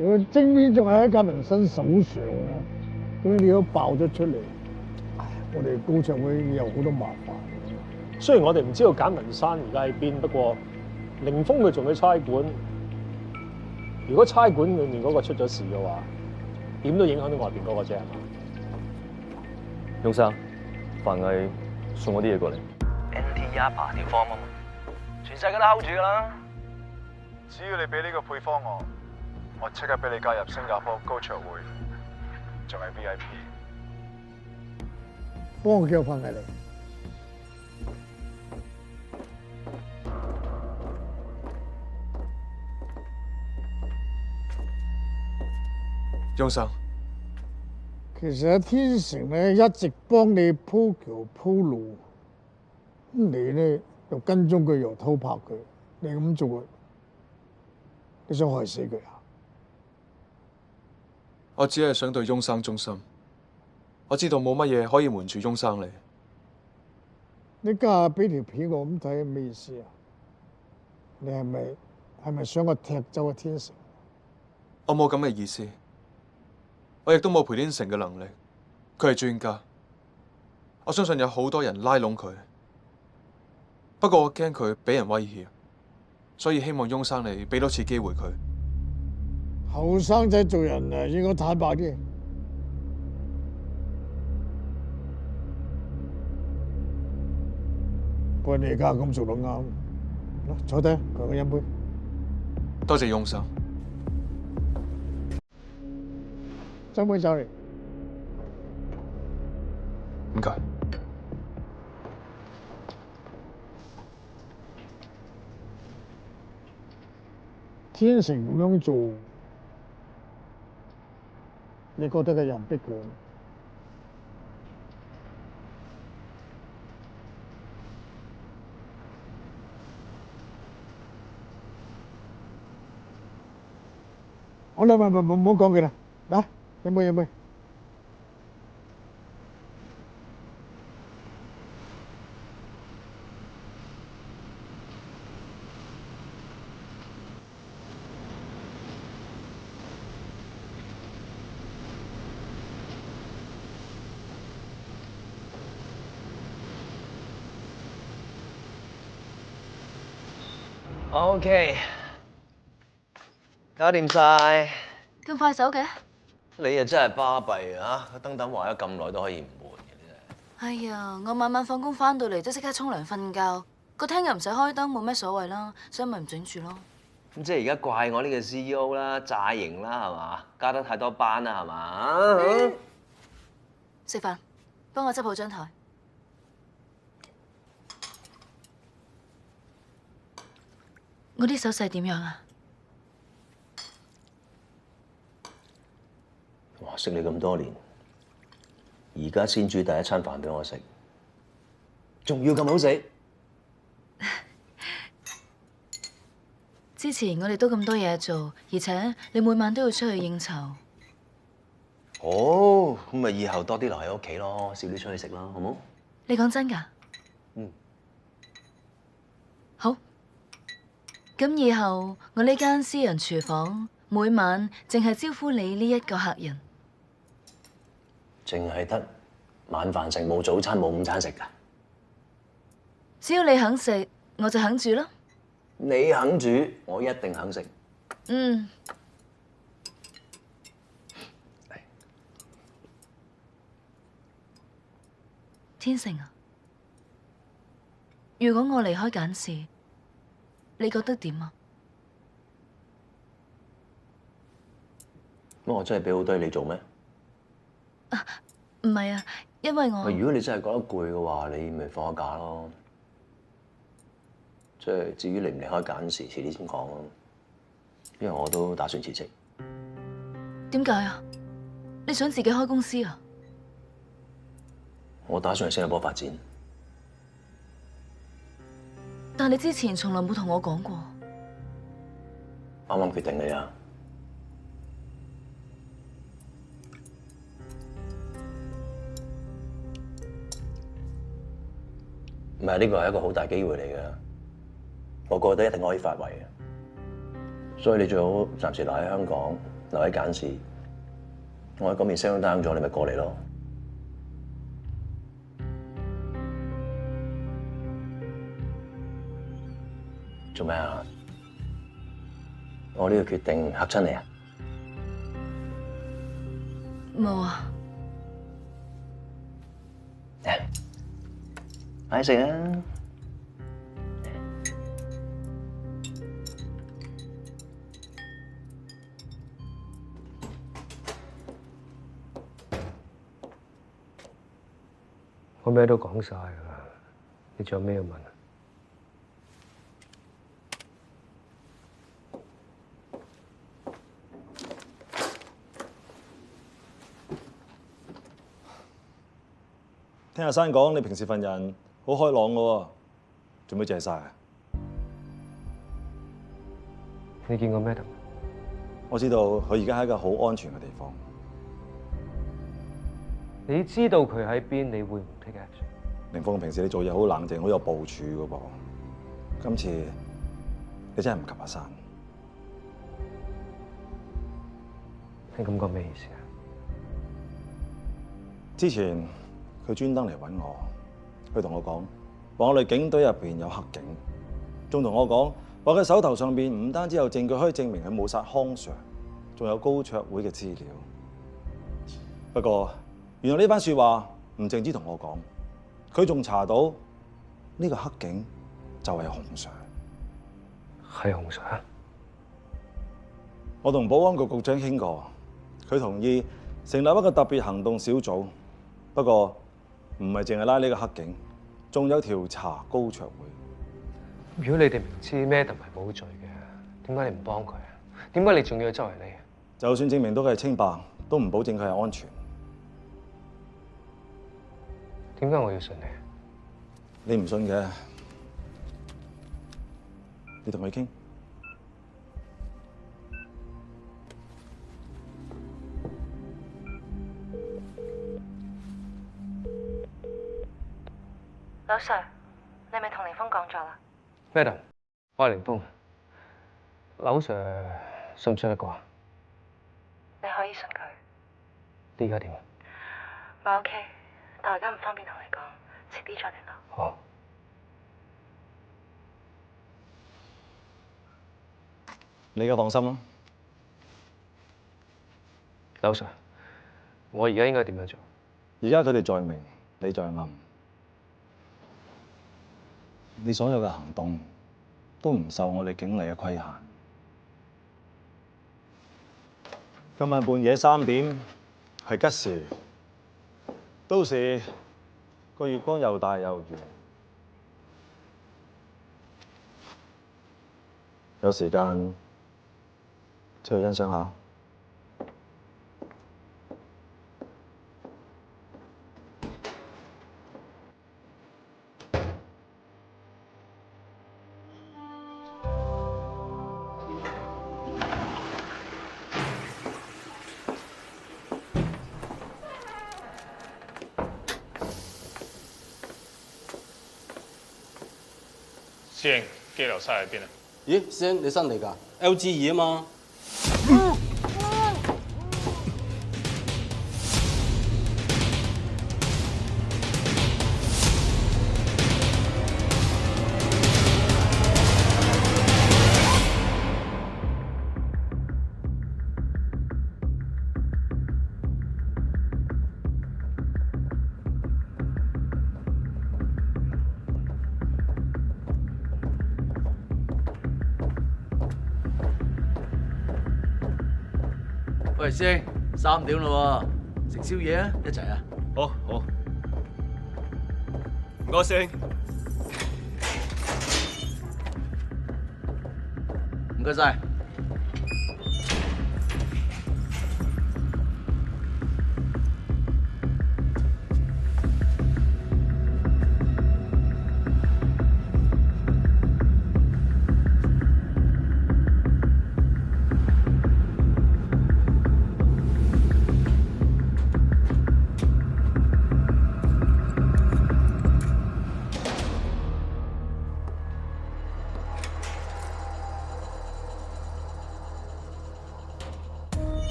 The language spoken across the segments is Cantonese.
佢證明仲係一家人生手上啊！咁你都爆咗出嚟，唉，我哋高唱會有好多麻煩。雖然我哋唔知道簡文山而家喺邊，不過凌峰佢仲喺差館。如果差館裏面嗰個出咗事嘅話，點都影響到外邊嗰個啫，係嘛？翁生，樊毅送我啲嘢過嚟。NT Yapa 條方啊嘛，全世界都 hold 住噶啦。只要你俾呢個配方我即刻俾你加入新加坡高場會，仲係 VIP。幫我叫翻嚟。翁生，其實天成咧一直幫你鋪橋鋪路，你咧又跟蹤佢又偷拍佢，你咁做，你想害死佢啊？我只係想對翁生忠心。我知道冇乜嘢可以瞞住翁生你。你家下俾條片我咁睇，咩意思啊？你係咪想我踢走個天成？我冇咁嘅意思。我亦都冇裴天成嘅能力，佢係專家。我相信有好多人拉攏佢，不過我驚佢俾人威脅，所以希望翁生你俾多次機會佢。後生仔做人啊，應該坦白啲。不過你而家咁做都啱。坐低，同我飲杯。多謝翁生。斟杯酒嚟。唔該。天成咁樣做，你覺得佢人逼佢？好啦，唔好講佢啦，嚟飲杯飲杯。OK，搞掂晒。咁快手嘅？你啊真係巴閉啊！個燈膽壞咗咁耐都可以唔換嘅，真係。哎呀，我晚晚放工翻到嚟都即刻沖涼瞓覺，個廳又唔使開燈，冇咩所謂啦，所以咪唔整住咯。咁即係而家怪我呢個 CEO 啦，詐型啦係嘛？加得太多班啦係嘛？食飯，幫我執好張台。我啲手勢點樣啊？哇！識你咁多年，而家先煮第一餐飯俾我食，仲要咁好食？之前我哋都咁多嘢做，而且你每晚都要出去應酬。哦，咁咪以後多啲留喺屋企咯，少啲出去食啦，好冇？你講真㗎？嗯。好。咁以後我呢間私人廚房每晚淨係招呼你呢一個客人。淨係得晚飯食，冇早餐冇午餐食㗎。只要你肯食，我就肯煮咯。你肯煮，我一定肯食。嗯。天成啊，如果我離開簡氏，你覺得點啊？乜我真係俾好多嘢你做咩？唔係啊，因為我如果你真係覺得攰嘅話，你咪放下假咯。即係至於離唔離開簡氏，遲啲先講咯。因為我都打算辭職。點解啊？你想自己開公司啊？我打算去新加坡發展。但係你之前從來冇同我講過。啱啱決定嘅呀。唔係，呢個係一個好大機會嚟嘅，我覺得一定可以發圍嘅。所以你最好暫時留喺香港，留喺簡市，我喺嗰邊 sell down 咗，你咪過嚟咯。做咩啊？我呢個決定嚇親你啊？冇啊。嚟，快食啊！我咩都講晒㗎啦，你仲有咩要問？聽阿生講，你平時份人好開朗嘅喎，做咩借晒啊？你見過 Madam？我知道佢而家喺一個好安全嘅地方。你知道佢喺邊，你會唔 take action？凌峰，平時你做嘢好冷靜，好有部署嘅噃。今次你真係唔及阿生。你咁講咩意思啊？之前佢專登嚟揾我，佢同我講話我哋警隊入邊有黑警，仲同我講話佢手頭上邊唔單止有證據可以證明佢冇殺康 Sir， 仲有高卓會嘅資料。不過原來呢番説話唔淨止同我講，佢仲查到呢個黑警就係洪 Sir。係洪 Sir？我同保安局局長傾過，佢同意成立一個特別行動小組，不過唔係淨係拉呢個黑警，仲有調查高卓會。如果你哋明知 Madam 係冇罪嘅，點解你唔幫佢啊？點解你仲要周圍匿？就算證明到佢係清白，都唔保證佢係安全。點解我要信你？你唔信嘅，你同佢傾。老 Sir， 你咪同凌峰講咗啦。Madam， 我係凌峰。劉 Sir 信唔信得過啊？你可以信佢。你而家點啊？我 OK， 但我而家唔方便同你講，遲啲再聯絡。好。你而家放心啦。劉 Sir， 我而家應該點樣做？而家佢哋在明，你在暗。你所有嘅行動都唔受我哋警例嘅規限。今晚半夜3點係吉時，到時個月光又大又圓，有時間出去欣賞下。師兄，機流沙喺邊啊？咦，師兄你新嚟㗎 ？LG2啊嘛。喂，師兄，3點啦喎，食宵夜啊，一齊啊！好，好。唔該，師兄。唔該晒。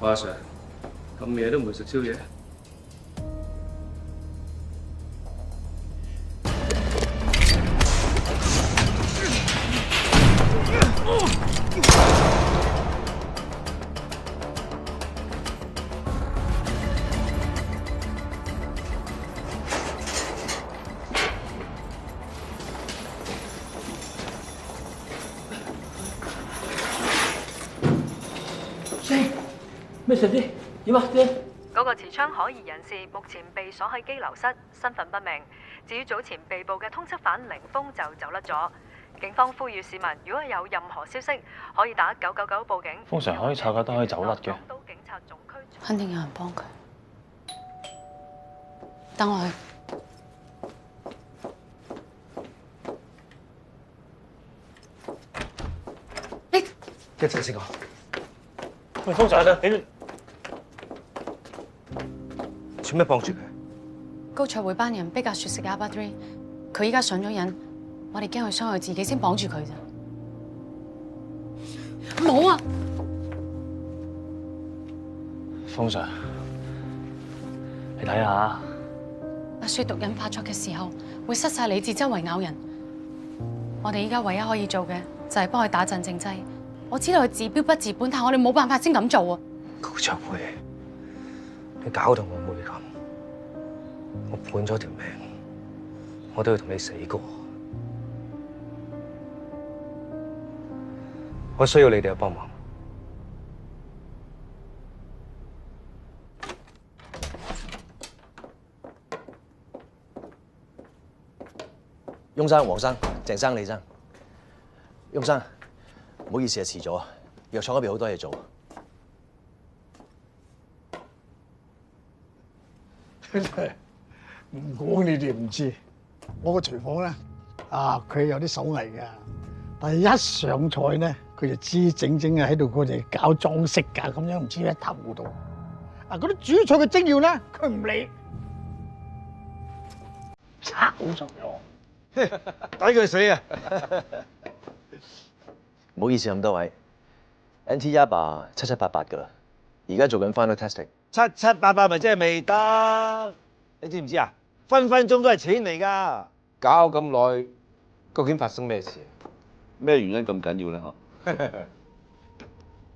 阿 Sir，咁夜都唔會食宵夜？咩事啲？點啊？姐？嗰個持槍可疑人士目前被鎖喺羈留室，身份不明。至於早前被捕嘅通緝犯凌峰就走甩咗。警方呼籲市民，如果有任何消息，可以打999報警。通常可以拆架都可以走甩嘅。肯定有人幫佢。等我去。一陣先講。喂，通常你做咩幫住佢？高卓會班人逼架雪食阿巴3，佢依家上咗癮，我哋驚佢傷害自己，先綁住佢咋。冇啊！通常，你睇下，阿雪毒癮發作嘅時候，會失晒理智，周圍咬人。我哋依家唯一可以做嘅就係幫佢打鎮靜劑。我知道佢治標不治本，但係我哋冇辦法先咁做啊！高卓會，你搞到我妹咁，我判咗條命，我都要同你死過。我需要你哋嘅幫忙。翁生、黃生、鄭生、李生，翁生，唔好意思啊，遲咗啊，藥廠嗰邊好多嘢做。真係唔講你哋唔知，我個廚房咧佢有啲手藝㗎，但係一上菜咧，佢就知整整喺度佢哋搞裝飾㗎，咁樣唔知一塌糊塗。嗰啲主菜嘅精要咧，佢唔理，拆好咗我，抵佢死啊！唔好意思咁多位 ，NT100 7788㗎啦，而家做緊 final testing。7788咪即係未得，你知唔知啊？分分鐘都係錢嚟㗎。搞咁耐，究竟發生咩事？咩原因咁緊要咧？嗬，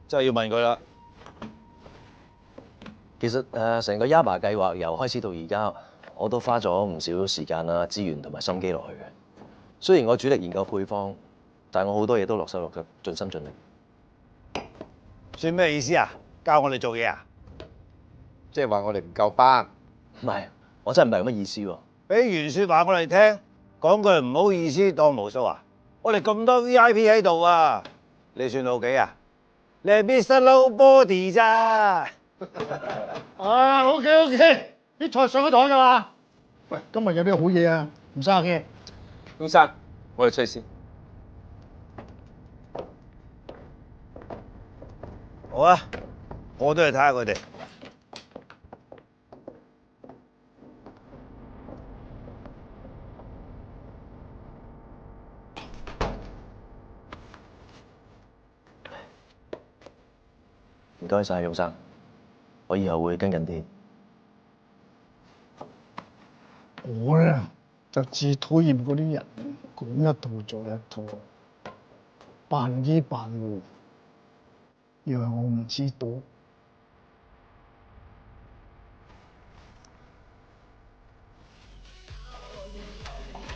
真係要問佢啦。其實成個 Yaba 計劃由開始到而家，我都花咗唔少時間啦、資源同埋心機落去嘅。雖然我主力研究配方，但我好多嘢都落手落腳，盡心盡力。算咩意思啊？教我哋做嘢啊？即係話我哋唔夠班。唔係，我真係唔係咁嘅意思喎。俾完説話我哋聽，講句唔好意思當無數啊！我哋咁多 VIP 喺度啊，你算老幾啊？你係 Mr. Nobody 咋？OK， 啲菜上咗台㗎嘛？喂，今日有啲好嘢啊，唔使客氣。翁生，我哋出去先。好啊，我都去睇下佢哋。唔該晒，翁生，我以後會跟緊啲。我咧就最討厭嗰啲人講一套做一套，扮醫扮糊，以為我唔知道。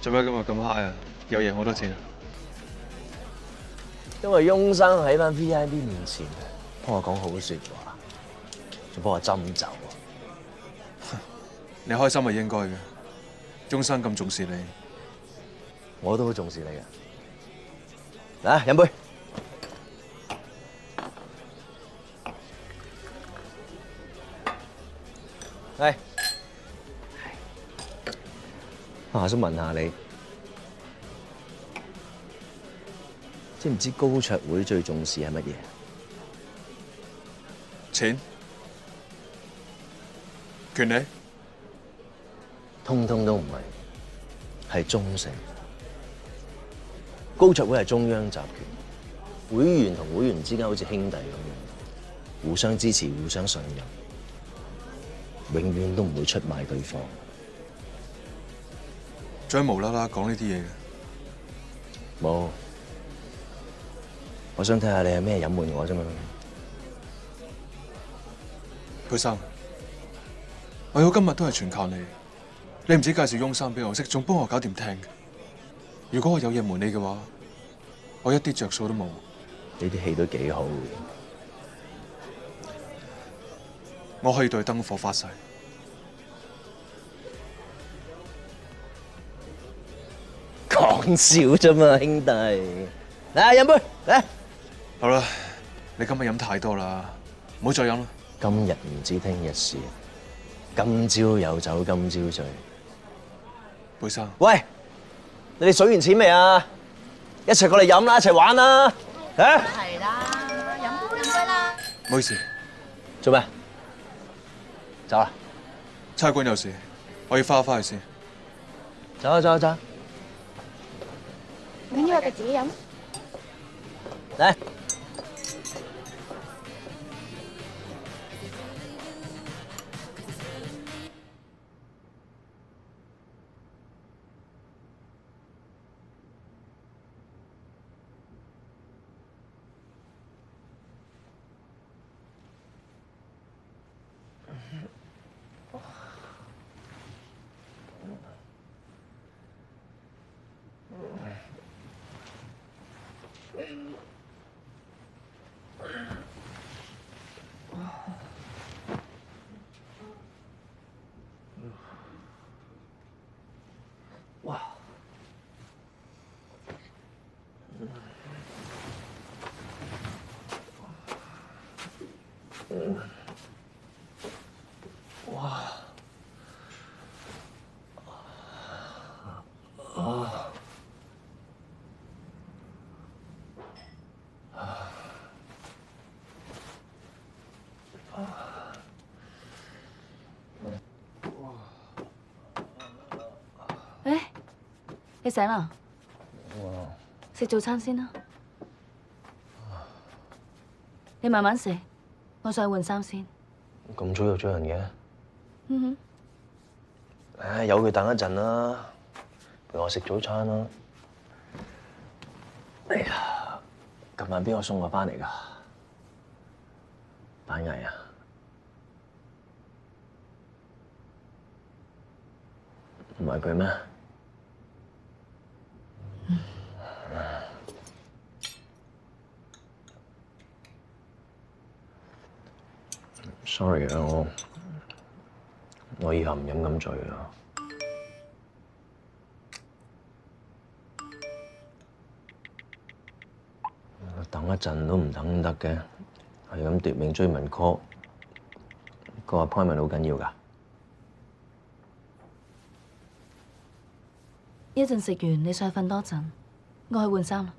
做咩今日咁 high 啊？又贏好多錢啊？因為翁生喺班 VIP 面前幫我講好説話，仲幫我斟酒。你開心係應該嘅。翁生咁重視你，我都好重視你嘅。嚟飲杯。係。我想問下你，知唔知高卓會最重視係乜嘢？錢、權利，通通都唔係，係忠誠。高卓會係中央集權，會員同會員之間好似兄弟咁樣。互相支持、互相信任，永遠都唔會出賣對方。仲係無啦啦講呢啲嘢嘅？冇，我想睇下你係咩隱瞞我啫嘛。佩生，我到今日都係全靠你。你唔止介紹翁生俾我識，仲幫我搞掂聽嘅。如果我有嘢瞞你嘅話，我一啲着數都冇。呢啲戲都幾好。我可以對燈火發誓。講笑啫嘛，兄弟。嚟飲杯，嚟。好啦，你今日飲太多啦，唔好再飲啦。今日唔知聽日事，今朝有酒今朝醉。貝生，喂，你哋數完錢未啊？一齊過嚟飲啦，一齊玩啦，嚇！係啦，飲杯啦。唔好意思，做咩？走啦！差館有事，我要翻去先。走啊走啊走啊！唔緊要，我哋自己飲。嚟。誒，你醒啦？食早餐先啦。你慢慢食，我上去換衫先。咁早又追人嘅？嗯唉，由佢等一陣啦，陪我食早餐啦。哎呀，琴晚邊個送我翻嚟㗎？板藝啊？唔係佢咩？sorry 啊，我以後唔飲咁醉啊。等一陣都唔等得嘅，係咁奪命追問 call，個 appointment 好緊要㗎。一陣食完，你上去瞓多陣，我去換衫啦。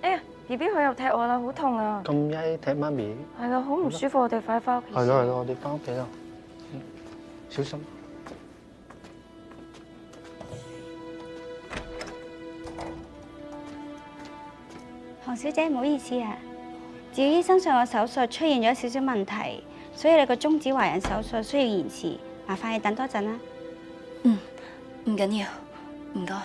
哎呀 ，BB 佢又踢我啦，好痛啊！咁曳踢媽咪？係啦，好唔舒服，我哋快翻屋企。係咯係咯，我哋翻屋企啦，小心。黃小姐，唔好意思啊，趙醫生上個手術出現咗少少問題，所以你個中指懷孕手術需要延遲，麻煩你等多陣啦。唔緊要，唔該。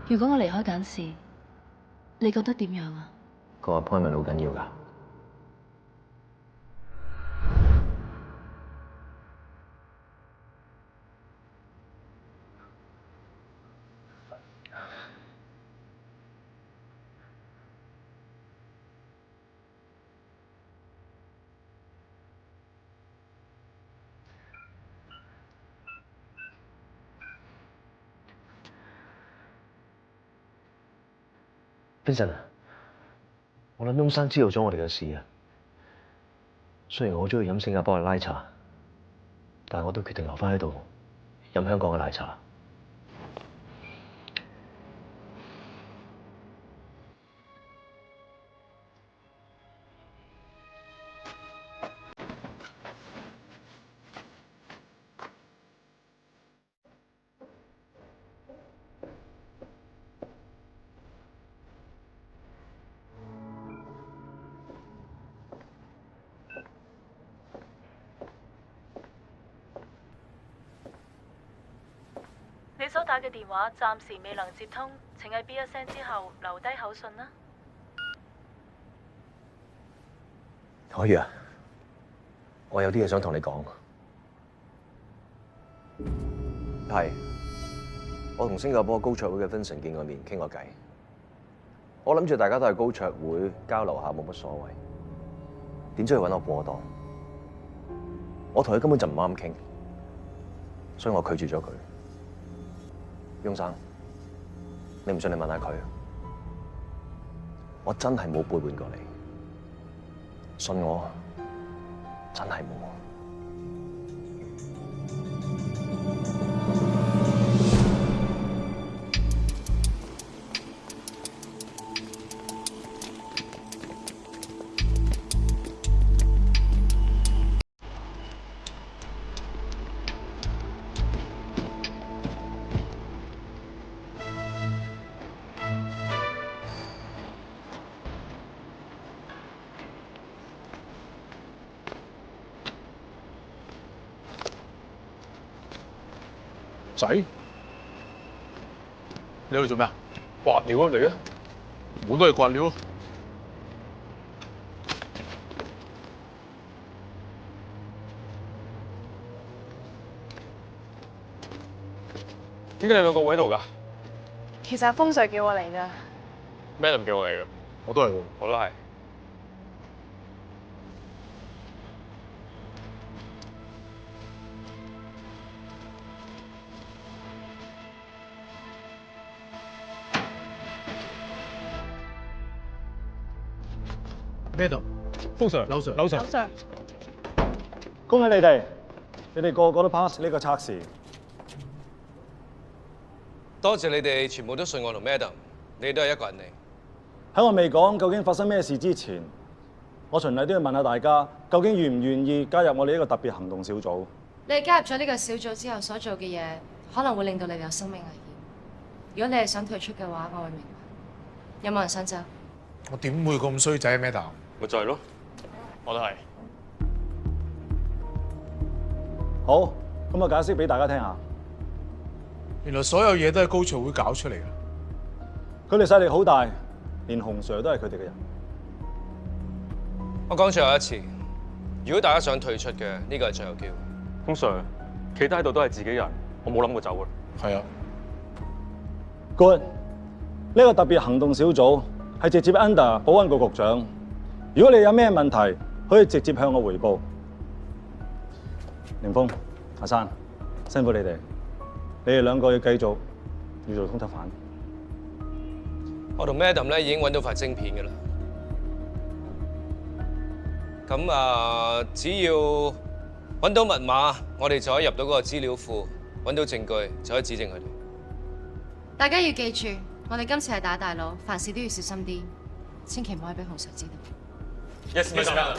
如果我離開簡氏，你覺得點樣啊？個 appointment 好緊要㗎。Vincent 啊，我諗翁生知道咗我哋嘅事啊。雖然我好中意飲新加坡嘅奶茶，但係我都決定留翻喺度飲香港嘅奶茶。你所打嘅電話暫時未能接通，請喺 B 一聲之後留低口信啦。可以啊，我有啲嘢想同你講。係，我同新加坡高桌會嘅 Vincent 見過面，傾過偈。我諗住大家都係高桌會交流下冇乜所謂，點知佢揾我過檔。我同佢根本就唔啱傾，所以我拒絕咗佢。翁生，你唔信你問下佢，我真係冇背叛過你，信我，真係冇。仔，你喺度做咩啊？刮料啊你啊！我都係刮料。點解你兩個會喺度㗎其實係風 Sir 叫我嚟咋。 ？Madam 叫我嚟嘅，我都係喎。我都係。Madam，風 Sir，劉 Sir， 劉 Sir， 劉 Sir， 恭喜你哋，你哋個個都 pass 呢個測試。多謝你哋全部都信我同 Madam， 你哋都係一個人嚟。喺我未講究竟發生咩事之前，我循例都要問下大家，究竟願唔願意加入我哋呢個特別行動小組？你哋加入咗呢個小組之後所做嘅嘢，可能會令到你哋有生命危險。如果你係想退出嘅話，我會明白。有冇人想走？我點會咁衰仔 ，Madam？ 咪就係咯，我都係。好，咁我解釋俾大家聽下。原來所有嘢都係高潮會搞出嚟嘅。佢哋勢力好大，連洪 Sir 都係佢哋嘅人。我講最後一次，如果大家想退出嘅，呢個係最後機會。風 Sir，企低喺度都係自己人，我冇諗過走㗎。係啊。Good，呢個特別行動小組係直接 under 保安局局長。如果你有咩問題，可以直接向我匯報。凌峰、阿珊，辛苦你哋，你哋兩個要繼續要做通緝犯。我同 Madam 咧已經揾到塊晶片㗎啦。咁只要揾到密碼，我哋就可以入到嗰個資料庫，揾到證據就可以指證佢哋。大家要記住，我哋今次係打大佬，凡事都要小心啲，千祈唔可以俾洪 Sir 知道。Yes, Madam。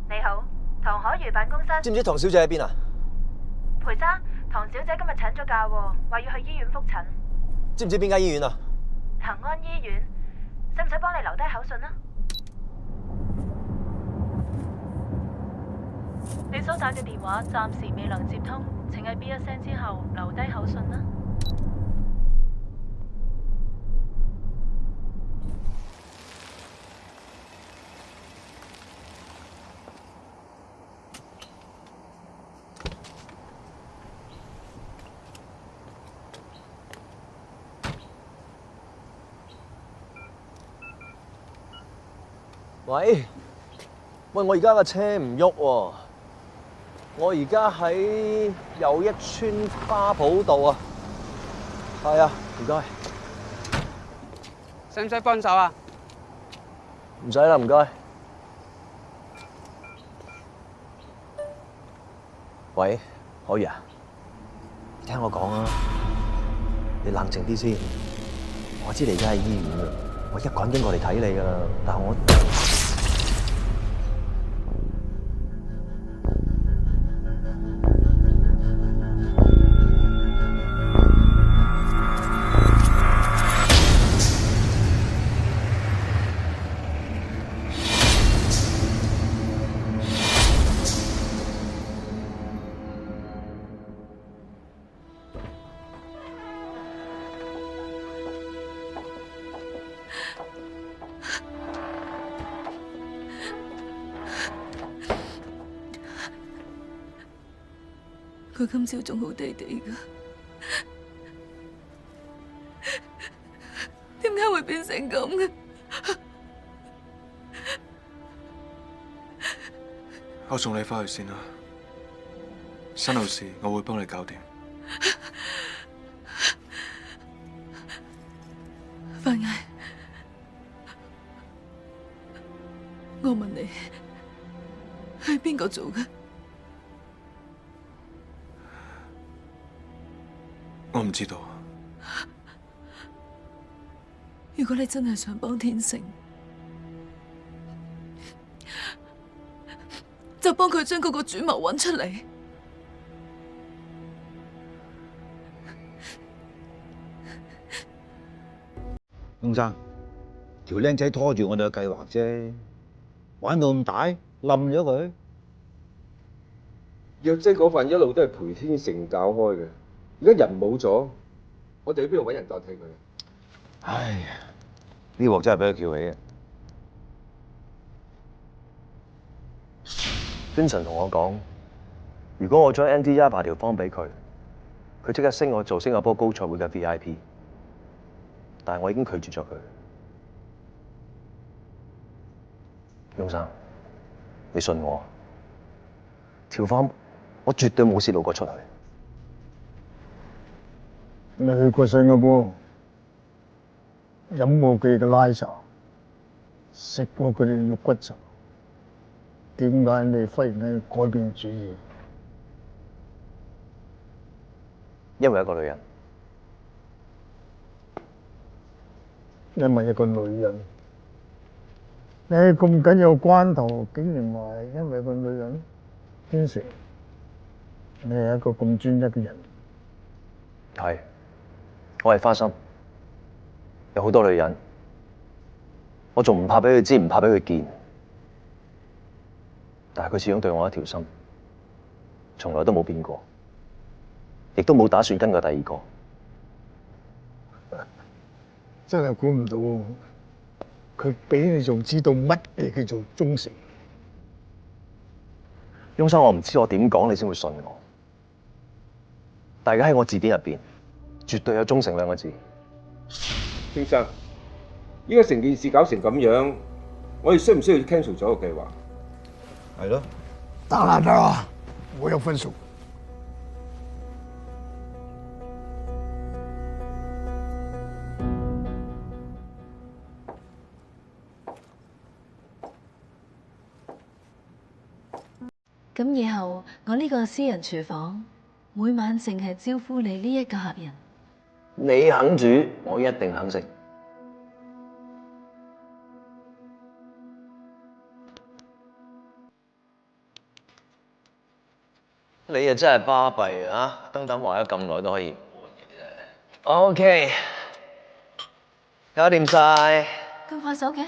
你好，唐可如辦公室。知唔知唐小姐喺邊啊？裴生，唐小姐今日請咗假喎，話要去醫院復診。知唔知邊間醫院啊？恒安醫院，使唔使幫你留低口信啊？你所打嘅電話暫時未能接通，請喺 B 一聲之後留低口信啦。喂，我而家嘅車唔喐喎，我而家喺又一村花圃道啊，係啊，唔該。使唔使幫手啊？唔使啦，唔該。喂，可以啊？聽我講啊，你冷靜啲先。我知你而家喺醫院㗎，我一個人經過嚟睇你㗎啦，但係我。佢今朝仲好地地㗎，點解會變成咁嘅？我送你返去先啦，身後事我會幫你搞掂。范毅，我問你，係邊個做嘅？我唔知道。如果你真係想幫天成，就幫佢將嗰個主謀揾出嚟。翁生，條僆仔拖住我哋嘅計劃啫，玩到咁大，冧咗佢。藥劑嗰份一路都係裴天成搞開嘅。而家人冇咗，我哋喺邊度揾人代替佢？唉呀，呢鑊真係俾佢撬起啊！Vincent 同我講，如果我將 ND 18條方俾佢，佢即刻升我做新加坡高賽會嘅 VIP。但係我已經拒絕咗佢。翁生，你信我，條方我絕對冇泄露過出去。你去過新加坡，飲過佢哋嘅拉茶，食過佢哋嘅肉骨茶，點解你忽然間改變主意？因為一個女人。因為一個女人，你喺咁緊要關頭，竟然話係因為個女人，天成，你係一個咁專一嘅人。係，我係花心，有好多女人，我仲唔怕俾佢知，唔怕俾佢見，但係佢始終對我一條心，從來都冇變過，亦都冇打算跟過第二個。真係估唔到，佢比你仲知道乜嘢叫做忠誠。翁生，我唔知我點講你先會信我。大家喺我字典入邊，絕對有忠誠兩個字。先生，依家成件事搞成咁樣，我哋需唔需要 cancel 咗個計劃？係咯。得啦，我有分數。咁以後我呢個私人廚房，每晚淨係招呼你呢一個客人。你肯煮，我一定肯食。你啊真係巴閉啊！燈膽壞咗咁耐都可以換嘅啫。OK， 搞掂晒。咁快手嘅？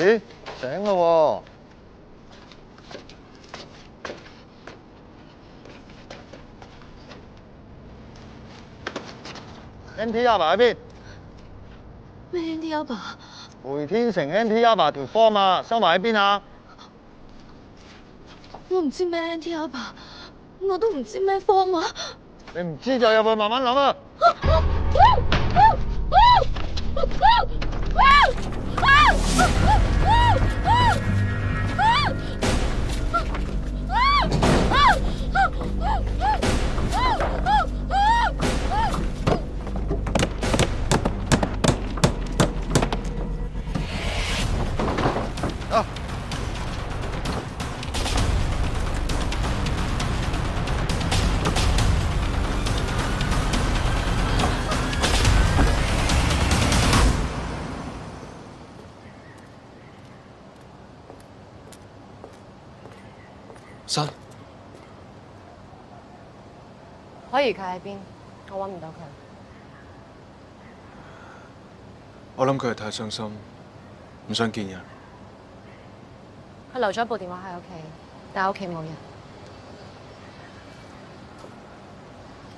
咦，醒啦喎！NT 阿爸喺邊？咩 NT 阿爸？梅天成 NT 阿爸條 form 啊，收埋喺邊啊？我唔知咩 NT 阿爸，我都唔知咩方啊！你唔知就入去慢慢諗啊！山，可怡佢喺邊？我揾唔到佢。我諗佢係太傷心，唔想見人。佢留咗部電話喺屋企，但係屋企冇人。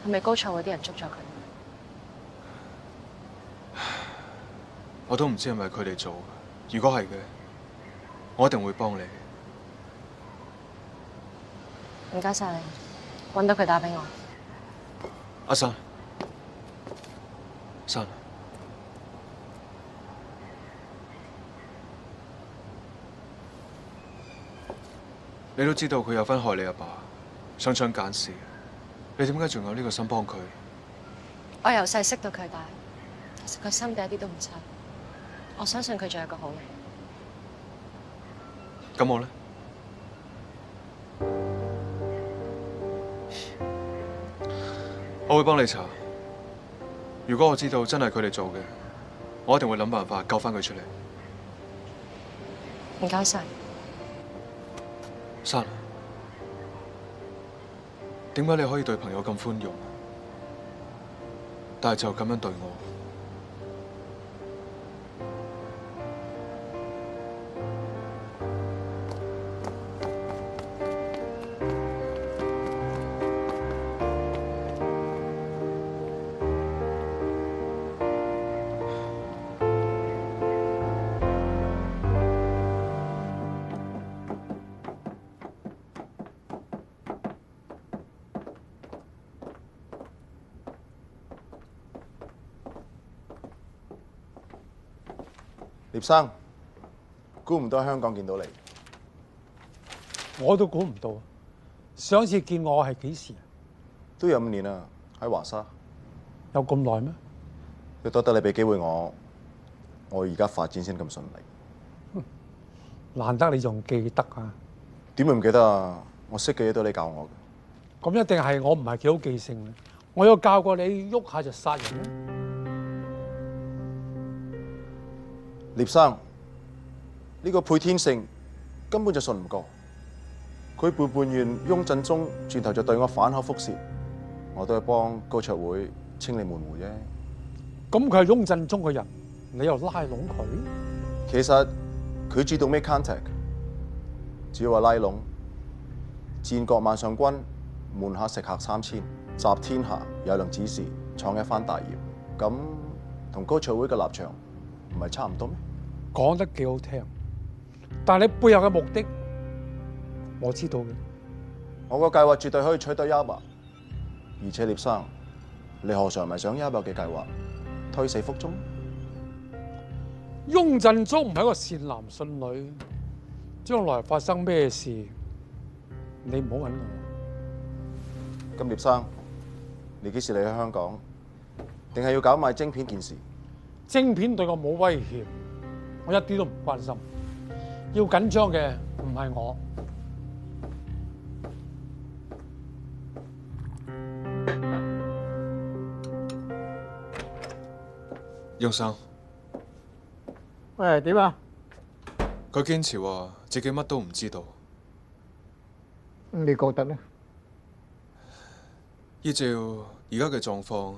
係咪高層嗰啲人捉咗佢？我都唔知係咪佢哋做嘅。如果係嘅，我一定會幫你。唔該晒你，揾到佢打俾我。阿山，山，你都知道佢有份害你阿爸，想搶奸事，你點解仲有呢個心幫佢？我由細識到佢大，其實佢心地一啲都唔差，我相信佢仲係個好人。咁我呢？我會幫你查。如果我知道真係佢哋做嘅，我一定會諗辦法救翻佢出嚟。唔該晒。山，點解你可以對朋友咁寬容，但係就咁樣對我？聶生，估唔到喺香港見到你。我都估唔到，上次見我係幾時啊？都有5年啦，喺華沙。有咁耐咩？要多得你俾機會我而家發展先咁順利。難得你仲記得啊？點會唔記得啊？我識嘅嘢都你教我嘅。咁一定係我唔係幾好記性嘅。我有教過你喐下就殺人咩？聶生，呢個沛天勝根本就信唔過，佢背叛完雍振宗，轉頭就對我反口覆舌，我都係幫高卓會清理門戶啫。咁佢係雍振宗嘅人，你又拉攏佢？其實佢主動 make contact， 只要話拉攏，戰國萬上軍門下食客3000，集天下有良子時，創一番大業，咁同高卓會嘅立場唔係差唔多咩？講得幾好聽，但係你背後嘅目的，我知道嘅。我個計劃絕對可以取代亞伯，而且聶生，你何嘗唔係想亞伯嘅計劃胎死腹中？雍振宗唔係一個善男信女，將來發生咩事，你唔好揾我。咁聶生，你幾時嚟去香港？定係要搞賣晶片件事？晶片對我冇威脅，我一啲都唔關心。要緊張嘅唔係我。雍生，喂，點啊？佢堅持話自己乜都唔知道。你覺得呢？依照而家嘅狀況，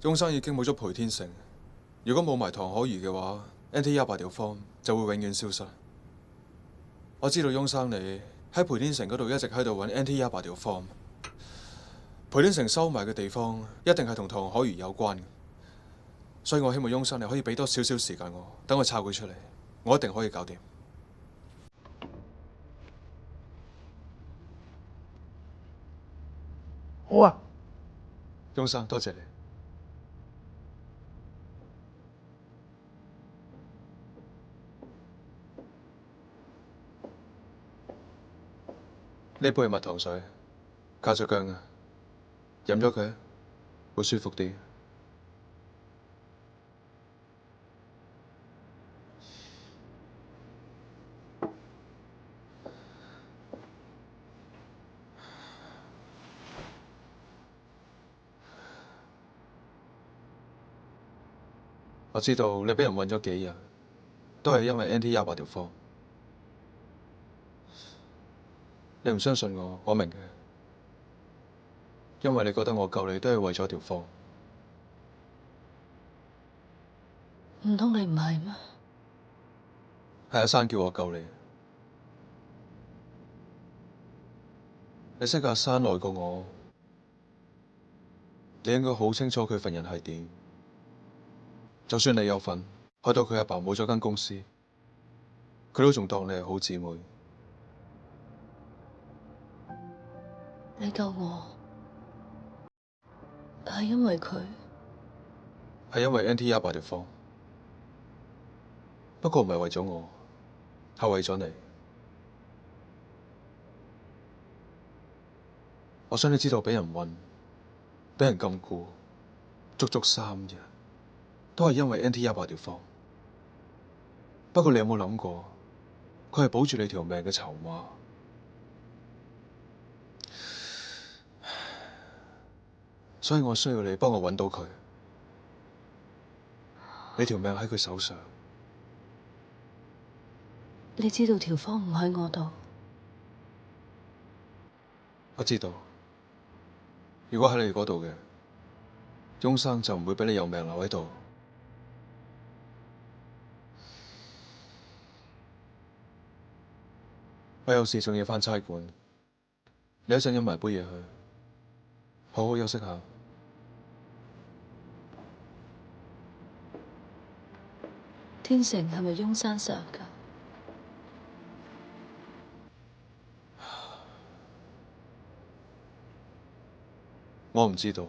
雍生已經冇咗裴天成。如果冇埋唐可兒嘅話， NT18條 form 就會永遠消失。我知道翁生你喺培天城嗰度一直喺度揾 NT18條 form， 培天城收埋嘅地方一定係同唐海如有關嘅，所以我希望翁生你可以俾多少少時間我，等我抄佢出嚟，我一定可以搞掂。好啊，翁生多謝你。呢杯係蜜糖水，加咗薑啊，飲咗佢會舒服啲。我知道你俾人韞咗幾日，都係因為 NT18條 form。你唔相信我，我明嘅，因為你覺得我救你都係為咗條 form。唔通你唔係咩？係阿珊叫我救你。你識阿珊耐過我，你應該好清楚佢份人係點。就算你有份，害到佢阿爸冇咗間公司，佢都仲當你係好姊妹。你救我係因為佢，係因為 NT18條 form， 不過唔係為咗我，係為咗你。我想你知道，俾人韞、俾人禁錮，足足3日，都係因為 NT18條 form。不過你有冇諗過，佢係保住你條命嘅籌碼？所以我需要你幫我揾到佢。你條命喺佢手上。你知道條方唔喺我度。我知道。如果喺你嗰度嘅，翁生就唔會俾你有命留喺度。我有事仲要返差館，你一陣飲埋杯嘢去，好好休息下。天成係咪翁生上㗎？我唔知道。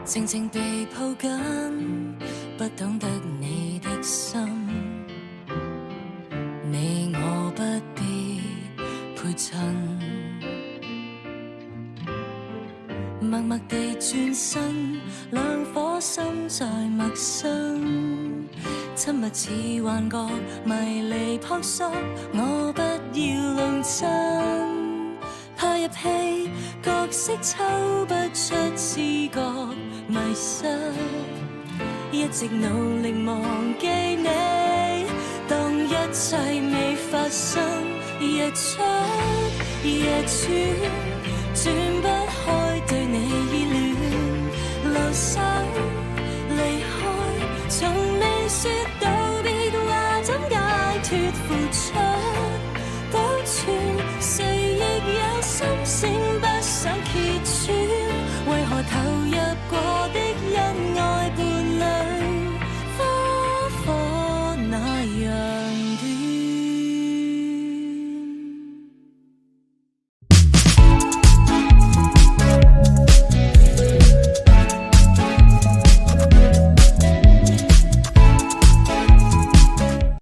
靜靜被抱緊，不懂得你的心，你我不必陪襯，默默地轉身，兩顆心在陌生，親密似幻覺，迷離撲朔，我不要弄真，怕入戲角色抽不出知覺。迷失，一直努力忘記你，當一切未發生，日出夜轉，轉不開對你依戀，流逝離開，從未說。